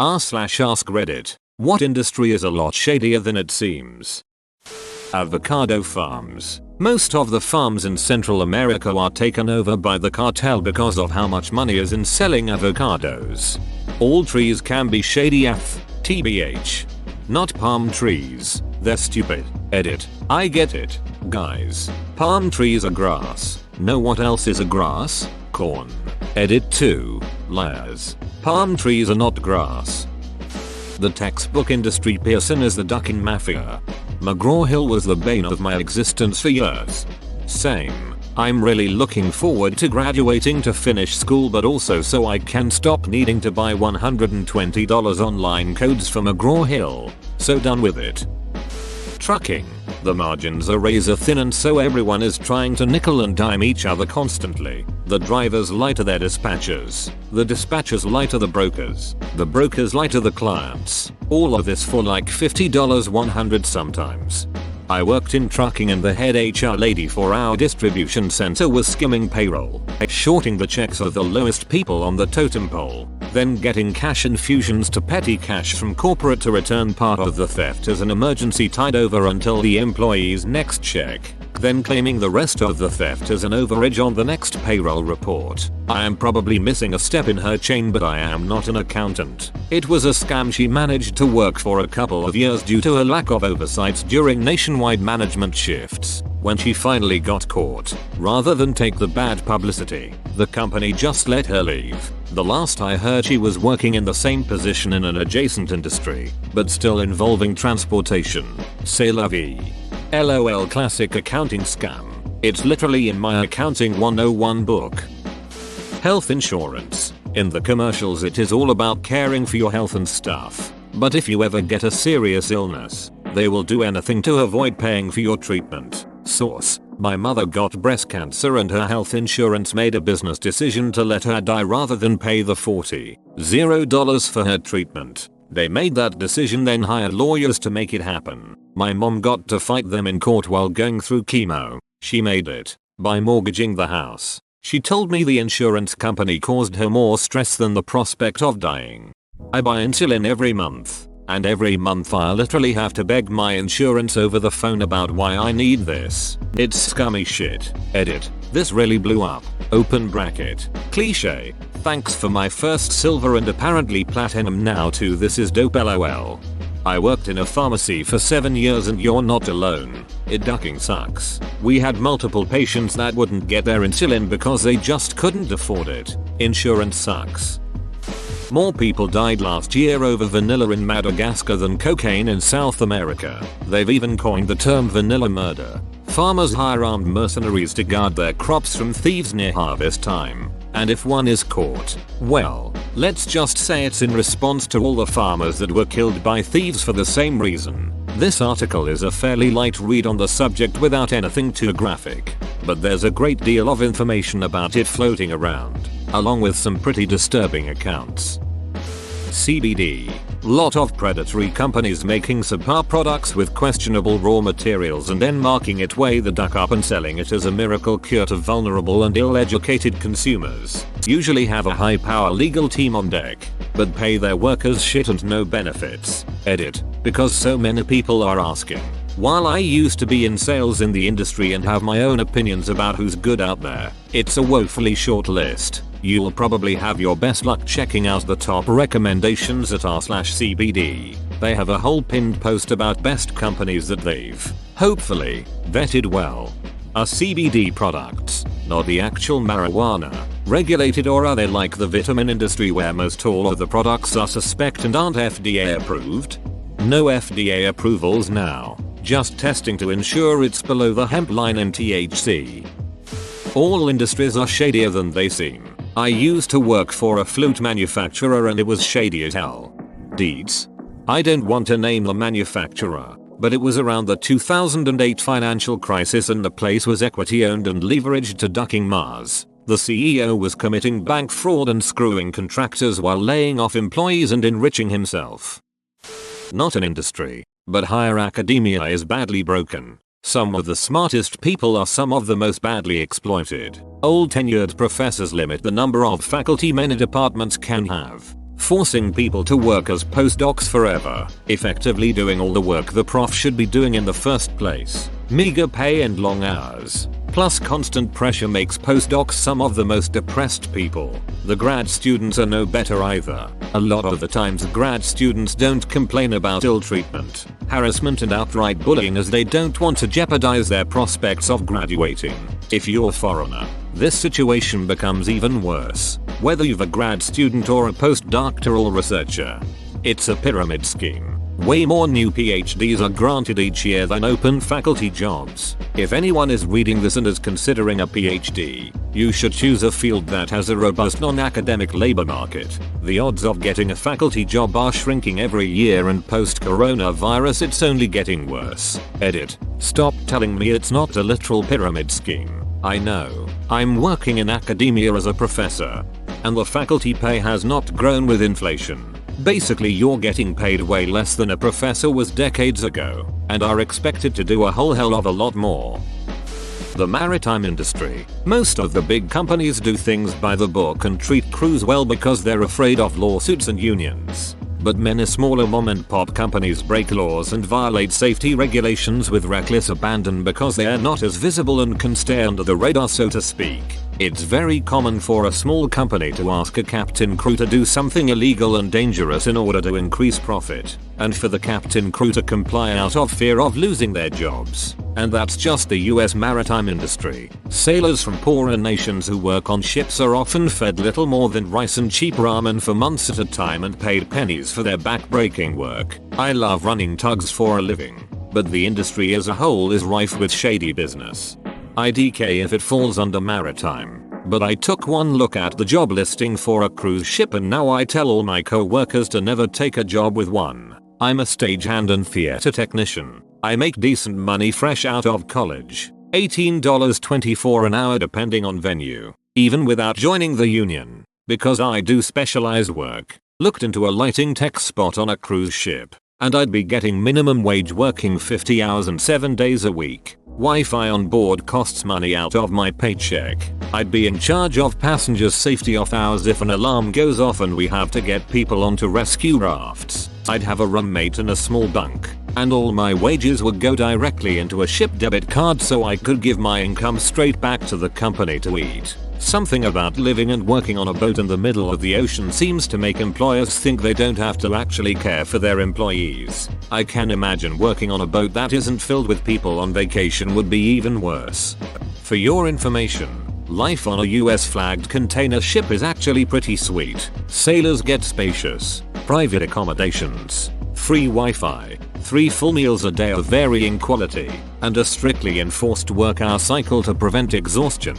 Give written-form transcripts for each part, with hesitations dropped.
r/ask Reddit. What industry is a lot shadier than it seems? Avocado farms. Most of the farms in Central America are taken over by the cartel because of how much money is in selling avocados. All trees can be shady TBH. Not palm trees. They're stupid. Edit. I get it. Guys. Palm trees are grass. Know what else is a grass? Corn. Edit 2. Liars. Palm trees are not grass. The textbook industry Pearson is the ducking mafia. McGraw-Hill was the bane of my existence for years. Same. I'm really looking forward to graduating to finish school, but also so I can stop needing to buy $120 online codes for McGraw-Hill. So done with it. Trucking. The margins are razor thin, and so everyone is trying to nickel and dime each other constantly. The drivers lie to their dispatchers. The dispatchers lie to the brokers lie to the clients. All of this for like $50, $100 sometimes. I worked in trucking, and the head HR lady for our distribution center was skimming payroll, shorting the checks of the lowest people on the totem pole, then getting cash infusions to petty cash from corporate to return part of the theft as an emergency tide over until the employee's next check, then claiming the rest of the theft as an overage on the next payroll report. I am probably missing a step in her chain, but I am not an accountant. It was a scam she managed to work for a couple of years due to a lack of oversight during nationwide management shifts. When she finally got caught, rather than take the bad publicity, the company just let her leave. The last I heard, she was working in the same position in an adjacent industry, but still involving transportation. C'est la vie. LOL. Classic accounting scam. It's literally in my accounting 101 book. Health insurance. In the commercials it is all about caring for your health and stuff. But if you ever get a serious illness, they will do anything to avoid paying for your treatment. Source. My mother got breast cancer and her health insurance made a business decision to let her die rather than pay the $40 for her treatment. They made that decision, then hired lawyers to make it happen. My mom got to fight them in court while going through chemo. She made it by mortgaging the house. She told me the insurance company caused her more stress than the prospect of dying. I buy insulin every month, and every month I literally have to beg my insurance over the phone about why I need this. It's scummy shit. Edit. This really blew up. Open bracket. Cliche. Thanks for my first silver and apparently platinum now too. This is dope lol. I worked in a pharmacy for 7 years, and you're not alone. Ducking sucks. We had multiple patients that wouldn't get their insulin because they just couldn't afford it. Insurance sucks. More people died last year over vanilla in Madagascar than cocaine in South America. They've even coined the term vanilla murder. Farmers hire armed mercenaries to guard their crops from thieves near harvest time. And if one is caught, well, let's just say it's in response to all the farmers that were killed by thieves for the same reason. This article is a fairly light read on the subject without anything too graphic, but there's a great deal of information about it floating around, along with some pretty disturbing accounts. CBD. Lot of predatory companies making subpar products with questionable raw materials and then marking it way the duck up and selling it as a miracle cure to vulnerable and ill-educated consumers. Usually have a high-power legal team on deck, but pay their workers shit and no benefits. Edit. Because so many people are asking. While I used to be in sales in the industry and have my own opinions about who's good out there, it's a woefully short list. You'll probably have your best luck checking out the top recommendations at r/CBD. They have a whole pinned post about best companies that they've, hopefully, vetted well. Are CBD products, not the actual marijuana, regulated, or are they like the vitamin industry where most all of the products are suspect and aren't FDA approved? No FDA approvals now, just testing to ensure it's below the hemp line in THC. All industries are shadier than they seem. I used to work for a flute manufacturer and it was shady as hell. Deeds. I don't want to name the manufacturer, but it was around the 2008 financial crisis and the place was equity owned and leveraged to ducking Mars. The CEO was committing bank fraud and screwing contractors while laying off employees and enriching himself. Not an industry, but higher academia is badly broken. Some of the smartest people are some of the most badly exploited. Old tenured professors limit the number of faculty many departments can have. forcing people to work as postdocs forever, effectively doing all the work the prof should be doing in the first place. Meager pay and long hours, plus constant pressure makes postdocs some of the most depressed people. The grad students are no better either. A lot of the times grad students don't complain about ill treatment, harassment and outright bullying as they don't want to jeopardize their prospects of graduating. If you're a foreigner, this situation becomes even worse, whether you're a grad student or a postdoctoral researcher. It's a pyramid scheme. Way more new PhDs are granted each year than open faculty jobs. If anyone is reading this and is considering a PhD, you should choose a field that has a robust non-academic labor market. The odds of getting a faculty job are shrinking every year, and post-coronavirus it's only getting worse. Edit. Stop telling me it's not a literal pyramid scheme. I know. I'm working in academia as a professor, and the faculty pay has not grown with inflation. Basically, you're getting paid way less than a professor was decades ago, and are expected to do a whole hell of a lot more. The maritime industry. Most of the big companies do things by the book and treat crews well because they're afraid of lawsuits and unions. But many smaller mom-and-pop companies break laws and violate safety regulations with reckless abandon because they are not as visible and can stay under the radar, so to speak. It's very common for a small company to ask a captain crew to do something illegal and dangerous in order to increase profit, and for the captain crew to comply out of fear of losing their jobs. And that's just the US maritime industry. Sailors from poorer nations who work on ships are often fed little more than rice and cheap ramen for months at a time and paid pennies for their back-breaking work. I love running tugs for a living, but the industry as a whole is rife with shady business. IDK if it falls under maritime, but I took one look at the job listing for a cruise ship and now I tell all my co-workers to never take a job with one. I'm a stagehand and theater technician. I make decent money fresh out of college, $18.24 an hour depending on venue, even without joining the union, because I do specialized work. Looked into a lighting tech spot on a cruise ship, and I'd be getting minimum wage working 50 hours and 7 days a week. Wi-Fi on board costs money out of my paycheck. I'd be in charge of passengers' safety off hours if an alarm goes off and we have to get people onto rescue rafts. I'd have a roommate in a small bunk, and all my wages would go directly into a ship debit card so I could give my income straight back to the company to eat. Something about living and working on a boat in the middle of the ocean seems to make employers think they don't have to actually care for their employees. I can imagine working on a boat that isn't filled with people on vacation would be even worse. For your information, life on a US flagged container ship is actually pretty sweet. Sailors get spacious, private accommodations, free Wi-Fi, 3 full meals a day of varying quality, and a strictly enforced work-hour cycle to prevent exhaustion.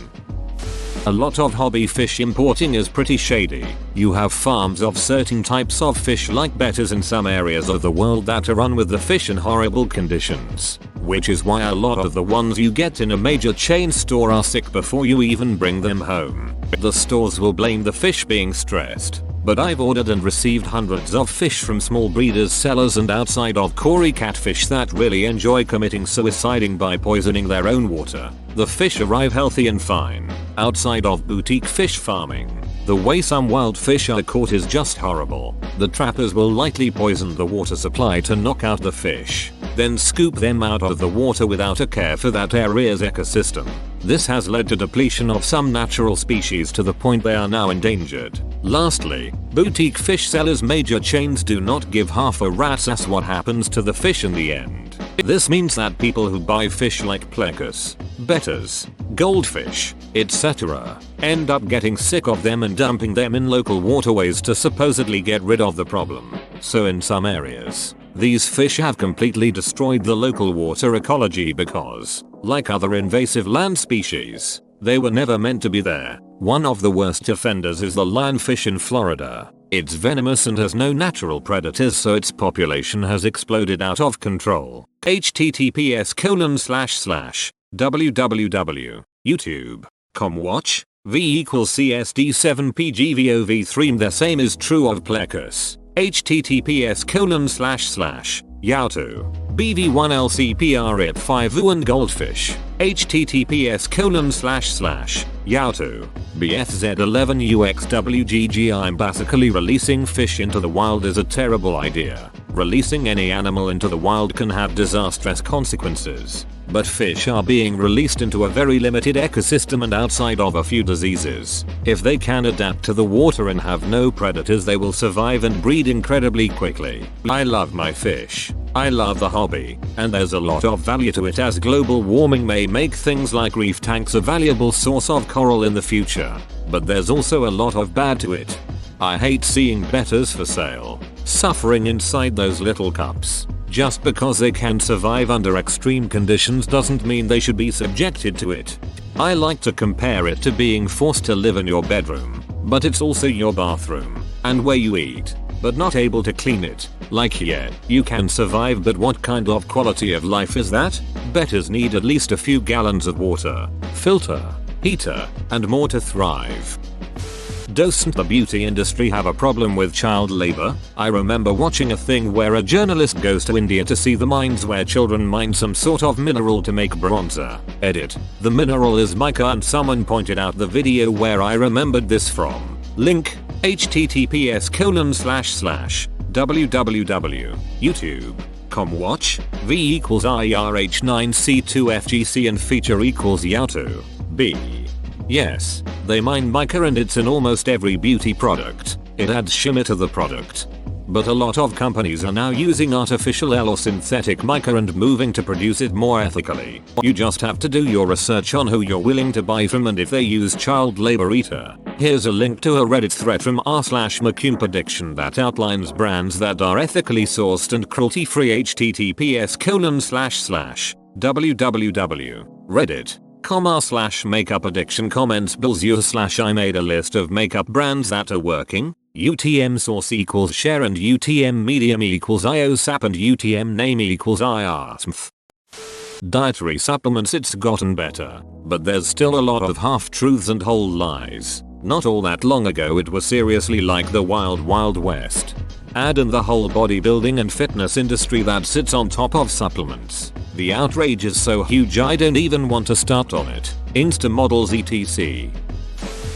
A lot of hobby fish importing is pretty shady. You have farms of certain types of fish like betters in some areas of the world that are run with the fish in horrible conditions, which is why a lot of the ones you get in a major chain store are sick before you even bring them home. The stores will blame the fish being stressed, but I've ordered and received hundreds of fish from small breeders, sellers and outside of Cory catfish that really enjoy committing suiciding by poisoning their own water. The fish arrive healthy and fine. Outside of boutique fish farming, the way some wild fish are caught is just horrible. The trappers will lightly poison the water supply to knock out the fish, then scoop them out of the water without a care for that area's ecosystem. This has led to depletion of some natural species to the point they are now endangered. Lastly, boutique fish sellers, major chains do not give half a rat's ass what happens to the fish in the end. This means that people who buy fish like plecus, betters, goldfish, etc., end up getting sick of them and dumping them in local waterways to supposedly get rid of the problem. So in some areas, these fish have completely destroyed the local water ecology because, like other invasive land species, they were never meant to be there. One of the worst offenders is the lionfish in Florida. It's venomous and has no natural predators, so its population has exploded out of control. https://www.youtube.com watch v=CSD7PGVOV3. The same is true of plecus. https://yauto BV1LCPR IP5 and goldfish https://yahoo BFZ11UXWGG. I'm basically releasing fish into the wild is a terrible idea. Releasing any animal into the wild can have disastrous consequences. But fish are being released into a very limited ecosystem and outside of a few diseases. If they can adapt to the water and have no predators, they will survive and breed incredibly quickly. I love my fish. I love the hobby, and there's a lot of value to it, as global warming may make things like reef tanks a valuable source of coral in the future. But there's also a lot of bad to it. I hate seeing betters for sale suffering inside those little cups. Just because they can survive under extreme conditions doesn't mean they should be subjected to it. I like to compare it to being forced to live in your bedroom, but it's also your bathroom, and where you eat, but not able to clean it. Like, yeah, you can survive, but what kind of quality of life is that? Betters need at least a few gallons of water, filter, heater, and more to thrive. Doesn't the beauty industry have a problem with child labor? I remember watching a thing where a journalist goes to India to see the mines where children mine some sort of mineral to make bronzer. Edit. The mineral is mica, and someone pointed out the video where I remembered this from. Link https://www.youtube.com watch v equals IRH9C2FGC and feature equals Yahoo B. Yes, they mine mica and it's in almost every beauty product. It adds shimmer to the product. But a lot of companies are now using artificial or synthetic mica and moving to produce it more ethically. You just have to do your research on who you're willing to buy from and if they use child labor either. Here's a link to a Reddit thread from r/Macune Prediction that outlines brands that are ethically sourced and cruelty free. https://www.reddit.com/makeup addiction comments bills you / I made a list of makeup brands that are working. UTM source equals share and UTM medium equals IOSAP and UTM name equals IRSMF. Dietary supplements, it's gotten better, but there's still a lot of half-truths and whole lies. Not all that long ago it was seriously like the wild wild west. Add in the whole bodybuilding and fitness industry that sits on top of supplements. The outrage is so huge I don't even want to start on it. Insta models etc.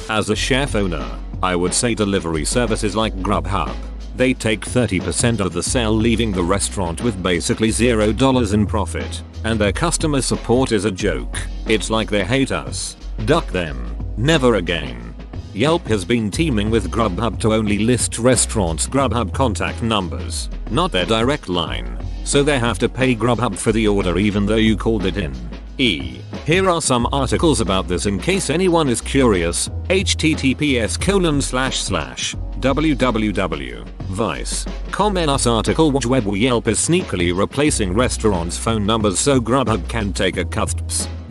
As a chef owner, I would say delivery services like Grubhub. They take 30% of the sale, leaving the restaurant with basically $0 in profit. And their customer support is a joke. It's like they hate us. Duck them. Never again. Yelp has been teaming with Grubhub to only list restaurants' Grubhub contact numbers, not their direct line. So they have to pay Grubhub for the order even though you called it in. Here are some articles about this in case anyone is curious. https://www.vice.com article watch web Yelp is sneakily replacing restaurants' phone numbers so Grubhub can take a cut.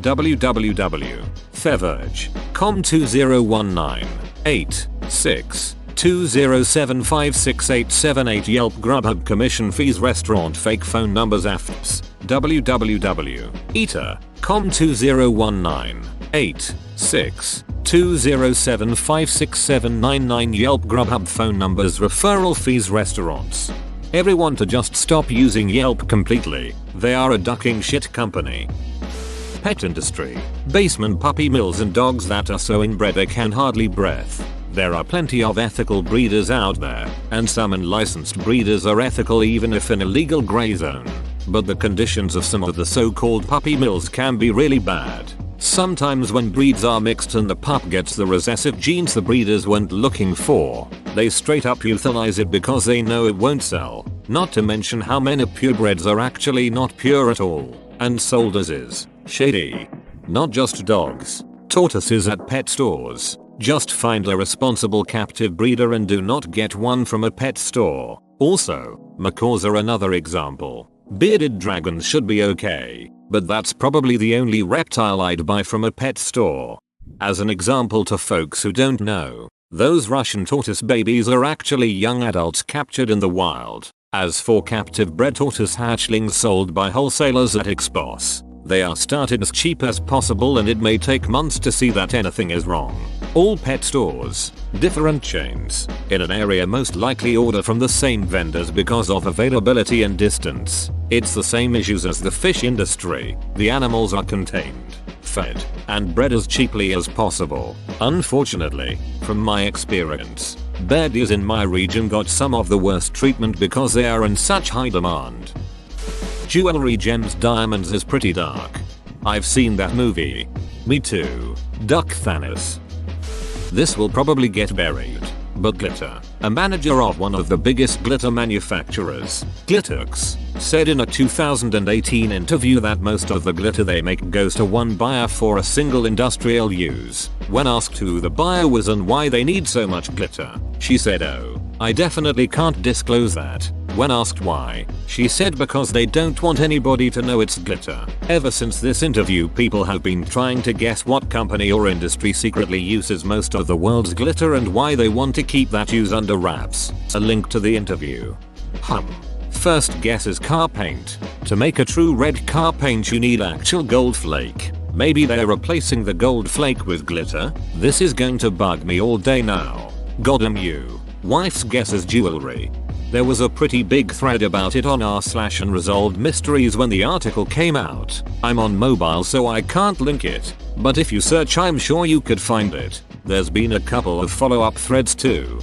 www.feverge.com 2019-86-20756878 Yelp Grubhub commission fees restaurant fake phone numbers afts. www.eater.com 2019-86-20756799 Yelp Grubhub phone numbers referral fees restaurants. Everyone to just stop using Yelp completely. They are a ducking shit company. Pet industry. Basement puppy mills and dogs that are so inbred they can hardly breathe. There are plenty of ethical breeders out there, and some unlicensed breeders are ethical even if in a legal gray zone. But the conditions of some of the so-called puppy mills can be really bad. Sometimes when breeds are mixed and the pup gets the recessive genes the breeders weren't looking for, they straight up euthanize it because they know it won't sell. Not to mention how many purebreds are actually not pure at all, and sold as is. Shady. Not just dogs. Tortoises at pet stores. Just find a responsible captive breeder and do not get one from a pet store. Also, macaws are another example. Bearded dragons should be okay, but that's probably the only reptile I'd buy from a pet store. As an example to folks who don't know, those Russian tortoise babies are actually young adults captured in the wild. As for captive bred tortoise hatchlings sold by wholesalers at Expos, they are started as cheap as possible and it may take months to see that anything is wrong. All pet stores, different chains, in an area most likely order from the same vendors because of availability and distance. It's the same issues as the fish industry. The animals are contained, fed, and bred as cheaply as possible. Unfortunately, from my experience, bear deers in my region got some of the worst treatment because they are in such high demand. Jewelry, gems, diamonds is pretty dark. I've seen that movie. Me too. Duck Thanos. This will probably get buried, but glitter, a manager of one of the biggest glitter manufacturers, Glitterx, said in a 2018 interview that most of the glitter they make goes to one buyer for a single industrial use. When asked who the buyer was and why they need so much glitter, she said, "Oh, I definitely can't disclose that." When asked why, she said because they don't want anybody to know it's glitter. Ever since this interview, people have been trying to guess what company or industry secretly uses most of the world's glitter and why they want to keep that use under wraps. A link to the interview. First guess is car paint. To make a true red car paint you need actual gold flake. Maybe they're replacing the gold flake with glitter? This is going to bug me all day now. Goddamn you. Wife's guess is jewelry. There was a pretty big thread about it on r/unresolved mysteries when the article came out. I'm on mobile so I can't link it, but if you search I'm sure you could find it. There's been a couple of follow-up threads too.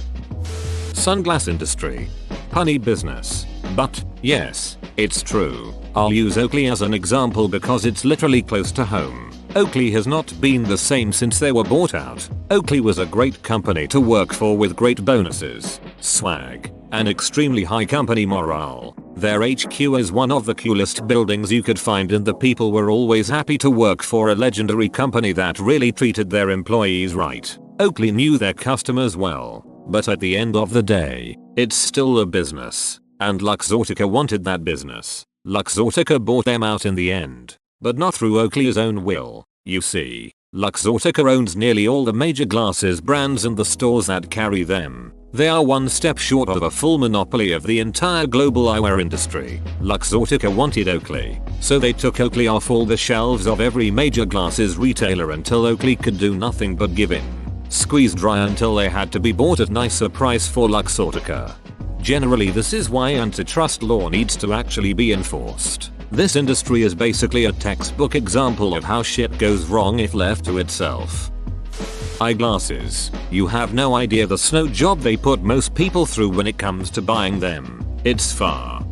Sunglass industry. Punny business. But, yes, it's true. I'll use Oakley as an example because it's literally close to home. Oakley has not been the same since they were bought out. Oakley was a great company to work for with great bonuses, swag, and extremely high company morale. Their HQ is one of the coolest buildings you could find and the people were always happy to work for a legendary company that really treated their employees right. Oakley knew their customers well, but at the end of the day, it's still a business. And Luxottica wanted that business. Luxottica bought them out in the end, but not through Oakley's own will. You see, Luxottica owns nearly all the major glasses brands and the stores that carry them. They are one step short of a full monopoly of the entire global eyewear industry. Luxottica wanted Oakley, so they took Oakley off all the shelves of every major glasses retailer until Oakley could do nothing but give in. Squeezed dry until they had to be bought at nicer price for Luxottica. Generally this is why antitrust law needs to actually be enforced. This industry is basically a textbook example of how shit goes wrong if left to itself. Eyeglasses. You have no idea the snow job they put most people through when it comes to buying them. It's far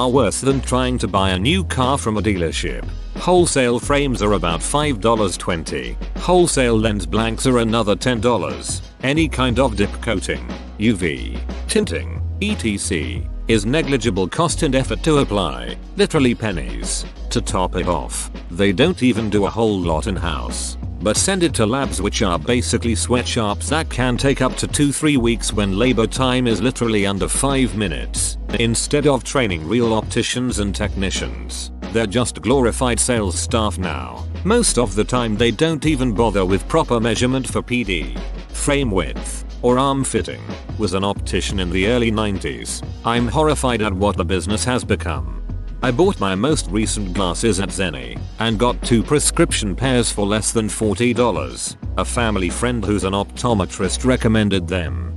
worse than trying to buy a new car from a dealership. Wholesale frames are about $5.20. Wholesale lens blanks are another $10. Any kind of dip coating, UV, tinting, etc. is negligible cost and effort to apply. Literally pennies. To top it off, they don't even do a whole lot in-house, but send it to labs which are basically sweatshops that can take up to 2-3 weeks when labor time is literally under 5 minutes. Instead of training real opticians and technicians, they're just glorified sales staff now. Most of the time they don't even bother with proper measurement for PD, frame width, or arm fitting. Was an optician in the early 90s. I'm horrified at what the business has become. I bought my most recent glasses at Zenni and got 2 prescription pairs for less than $40. A family friend who's an optometrist recommended them.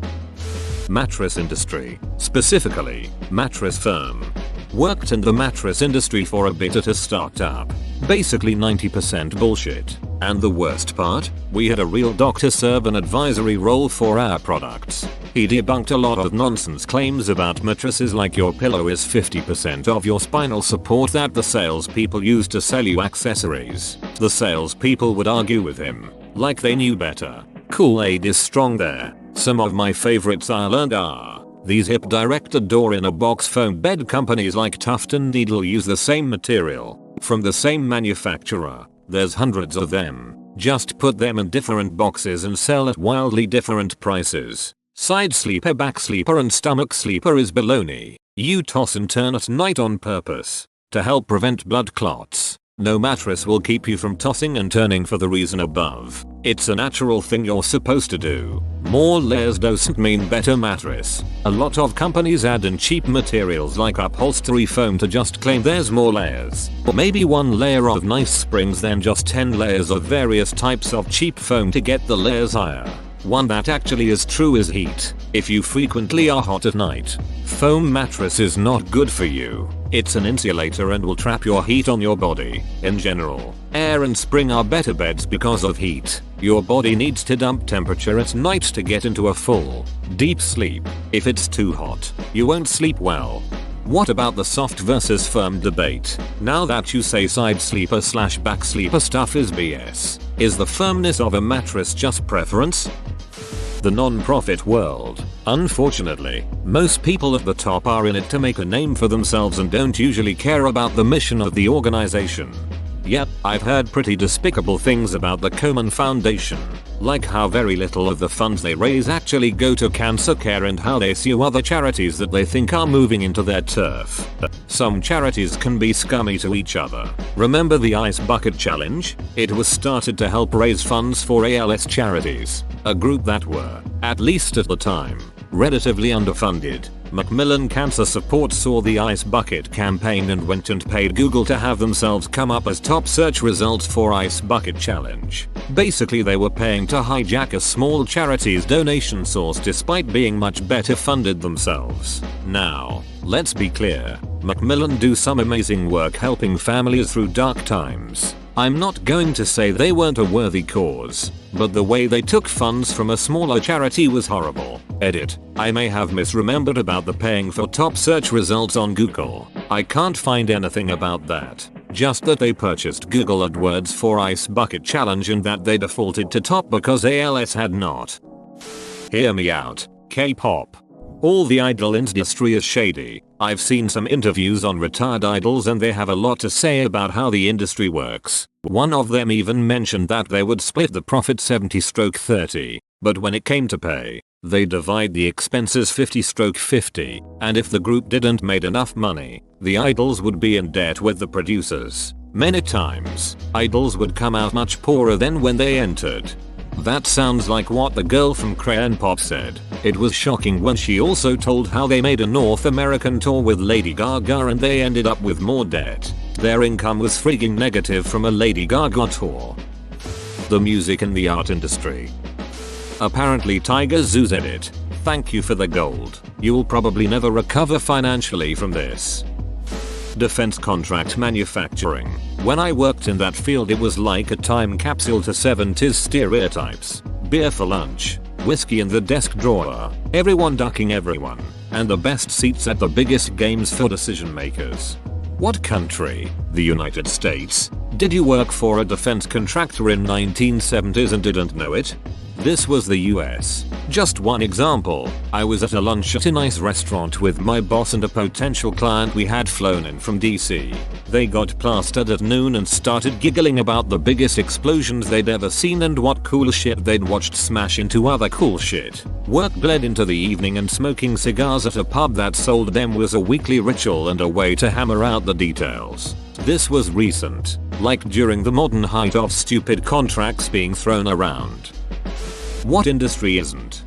Mattress industry, specifically, mattress firm. Worked in the mattress industry for a bit at a startup. Basically 90% bullshit. And the worst part? We had a real doctor serve an advisory role for our products. He debunked a lot of nonsense claims about mattresses like your pillow is 50% of your spinal support that the salespeople use to sell you accessories. The salespeople would argue with him, like they knew better. Kool-Aid is strong there. Some of my favorites I learned are these hip directed door-in-a-box foam bed companies like Tuft and Needle use the same material, from the same manufacturer. There's hundreds of them. Just put them in different boxes and sell at wildly different prices. Side sleeper, back sleeper and stomach sleeper is baloney. You toss and turn at night on purpose to help prevent blood clots. No mattress will keep you from tossing and turning for the reason above. It's a natural thing you're supposed to do. More layers doesn't mean better mattress. A lot of companies add in cheap materials like upholstery foam to just claim there's more layers. Or maybe one layer of nice springs then just 10 layers of various types of cheap foam to get the layers higher. One that actually is true is heat. If you frequently are hot at night, foam mattress is not good for you. It's an insulator and will trap your heat on your body. In general, air and spring are better beds because of heat. Your body needs to dump temperature at night to get into a full, deep sleep. If it's too hot, you won't sleep well. What about the soft versus firm debate? Now that you say side sleeper / back sleeper stuff is BS, is the firmness of a mattress just preference? The non-profit world. Unfortunately, most people at the top are in it to make a name for themselves and don't usually care about the mission of the organization. Yep, I've heard pretty despicable things about the Komen Foundation, like how very little of the funds they raise actually go to cancer care and how they sue other charities that they think are moving into their turf. Some charities can be scummy to each other. Remember the Ice Bucket Challenge? It was started to help raise funds for ALS charities, a group that were, at least at the time, relatively underfunded. Macmillan Cancer Support saw the Ice Bucket campaign and went and paid Google to have themselves come up as top search results for Ice Bucket Challenge. Basically they were paying to hijack a small charity's donation source despite being much better funded themselves. Now, let's be clear, Macmillan do some amazing work helping families through dark times. I'm not going to say they weren't a worthy cause, but the way they took funds from a smaller charity was horrible. Edit. I may have misremembered about the paying for top search results on Google. I can't find anything about that. Just that they purchased Google AdWords for Ice Bucket Challenge and that they defaulted to top because ALS had not. Hear me out. K-pop. All the idol industry is shady. I've seen some interviews on retired idols and they have a lot to say about how the industry works. One of them even mentioned that they would split the profit 70/30, but when it came to pay, they divide the expenses 50/50, and if the group didn't made enough money, the idols would be in debt with the producers. Many times, idols would come out much poorer than when they entered. That sounds like what the girl from Crayon Pop said. It was shocking when she also told how they made a North American tour with Lady Gaga and they ended up with more debt. Their income was freaking negative from a Lady Gaga tour. The music and the art industry. Apparently Tiger Zoo said it. Thank you for the gold. You'll probably never recover financially from this. Defense contract manufacturing. When I worked in that field it was like a time capsule to 70s stereotypes. Beer for lunch, whiskey in the desk drawer, everyone ducking everyone, and the best seats at the biggest games for decision makers. What country? The United States. Did you work for a defense contractor in 1970s and didn't know it? This was the US. Just one example, I was at a lunch at a nice restaurant with my boss and a potential client we had flown in from DC. They got plastered at noon and started giggling about the biggest explosions they'd ever seen and what cool shit they'd watched smash into other cool shit. Work bled into the evening and smoking cigars at a pub that sold them was a weekly ritual and a way to hammer out the details. This was recent, like during the modern height of stupid contracts being thrown around. What industry isn't?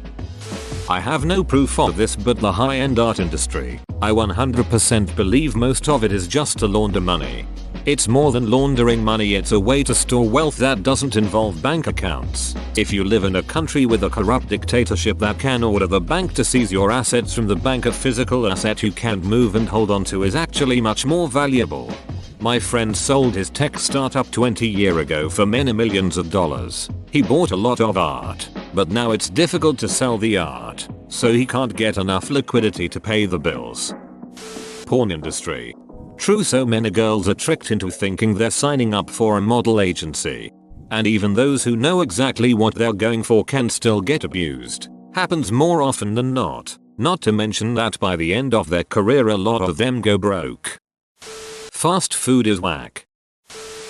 I have no proof of this, but the high-end art industry, I 100% believe most of it is just to launder money. It's more than laundering money, it's a way to store wealth that doesn't involve bank accounts. If you live in a country with a corrupt dictatorship that can order the bank to seize your assets from the bank, a physical asset you can't move and hold on to is actually much more valuable. My friend sold his tech startup 20 years ago for many millions of dollars. He bought a lot of art, but now it's difficult to sell the art, so he can't get enough liquidity to pay the bills. Porn industry. True, so many girls are tricked into thinking they're signing up for a model agency. And even those who know exactly what they're going for can still get abused. Happens more often than not. Not to mention that by the end of their career a lot of them go broke. Fast food is whack.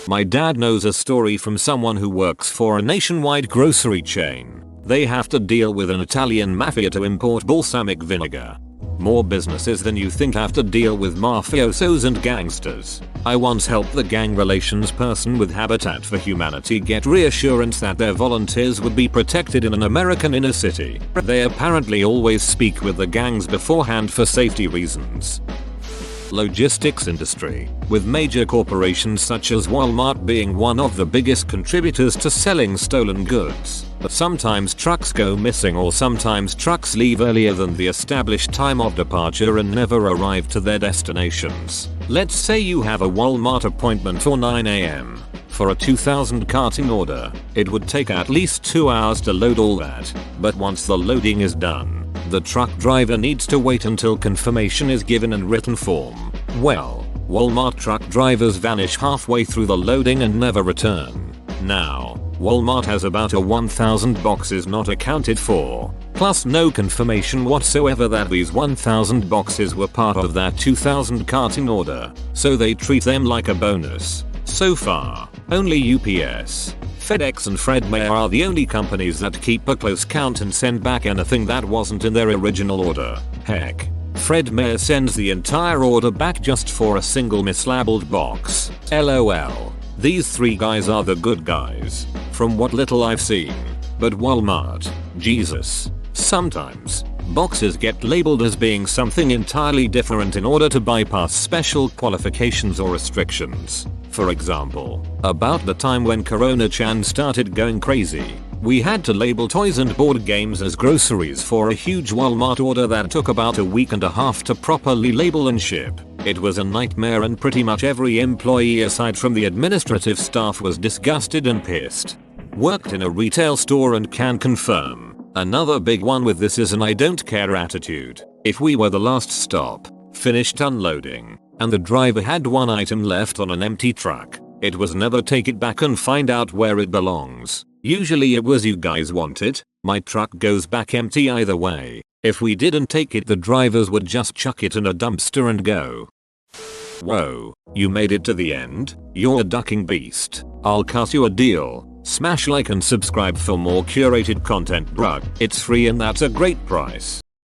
My dad knows a story from someone who works for a nationwide grocery chain. They have to deal with an Italian mafia to import balsamic vinegar. More businesses than you think have to deal with mafiosos and gangsters. I once helped the gang relations person with Habitat for Humanity get reassurance that their volunteers would be protected in an American inner city. They apparently always speak with the gangs beforehand for safety reasons. Logistics industry, with major corporations such as Walmart being one of the biggest contributors to selling stolen goods. But sometimes trucks go missing, or sometimes trucks leave earlier than the established time of departure and never arrive to their destinations. Let's say you have a Walmart appointment for 9 AM. For a 2000 carting order, it would take at least 2 hours to load all that. But once the loading is done, the truck driver needs to wait until confirmation is given in written form. Well, Walmart truck drivers vanish halfway through the loading and never return. Now, Walmart has about 1,000 boxes not accounted for, plus no confirmation whatsoever that these 1,000 boxes were part of that 2,000 carting order, so they treat them like a bonus. So far, only UPS, FedEx and Fred Meyer are the only companies that keep a close count and send back anything that wasn't in their original order. Heck, Fred Meyer sends the entire order back just for a single mislabeled box. LOL. These three guys are the good guys, from what little I've seen. But Walmart, Jesus. Sometimes, boxes get labeled as being something entirely different in order to bypass special qualifications or restrictions. For example, about the time when Corona-chan started going crazy, we had to label toys and board games as groceries for a huge Walmart order that took about a week and a half to properly label and ship. It was a nightmare, and pretty much every employee aside from the administrative staff was disgusted and pissed. Worked in a retail store and can confirm. Another big one with this is an I don't care attitude. If we were the last stop, finished unloading, and the driver had one item left on an empty truck, it was never take it back and find out where it belongs. Usually it was you guys want it, my truck goes back empty either way. If we didn't take it, the drivers would just chuck it in a dumpster and go. Whoa, you made it to the end? You're a ducking beast. I'll cut you a deal. Smash like and subscribe for more curated content, bruh. It's free and that's a great price.